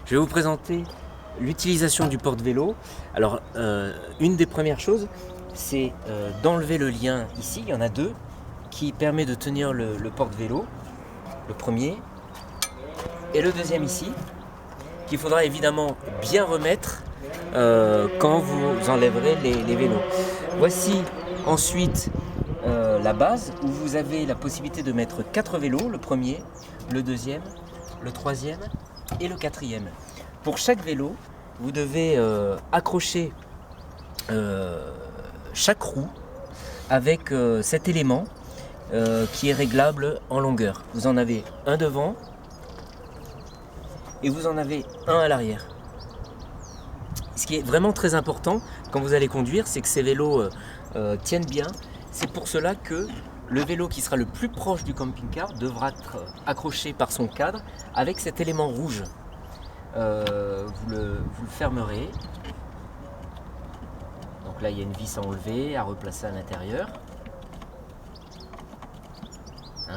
Je vais vous présenter l'utilisation du porte-vélo. Alors, une des premières choses, c'est d'enlever le lien ici. Il y en a deux qui permet de tenir le porte-vélo. Le premier et le deuxième ici, qu'il faudra évidemment bien remettre quand vous enlèverez les vélos. Voici ensuite la base où vous avez la possibilité de mettre 4 vélos, le premier, le deuxième, le troisième et le quatrième. Pour chaque vélo, vous devez accrocher chaque roue avec cet élément qui est réglable en longueur. Vous en avez un devant et vous en avez un à l'arrière. Ce qui est vraiment très important quand vous allez conduire, c'est que ces vélos tiennent bien. C'est pour cela que le vélo qui sera le plus proche du camping-car devra être accroché par son cadre avec cet élément rouge. Vous le fermerez. Donc là, il y a une vis à enlever, à replacer à l'intérieur.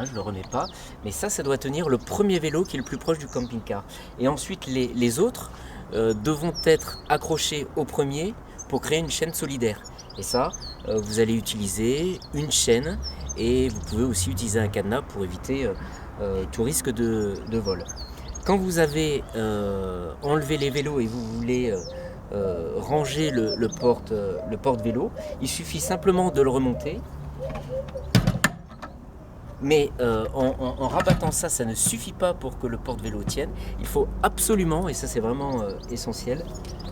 Je ne le remets pas. Mais ça doit tenir le premier vélo qui est le plus proche du camping-car. Et ensuite, les autres devront être accrochés au premier pour créer une chaîne solidaire. Et ça, vous allez utiliser une chaîne et vous pouvez aussi utiliser un cadenas pour éviter tout risque de vol. Quand vous avez enlevé les vélos et vous voulez ranger le porte-vélo, il suffit simplement de le remonter. Mais en rabattant ça ne suffit pas pour que le porte-vélo tienne. Il faut absolument, et ça c'est vraiment essentiel,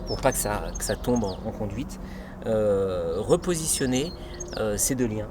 pour pas que ça tombe en conduite, repositionner ces deux liens.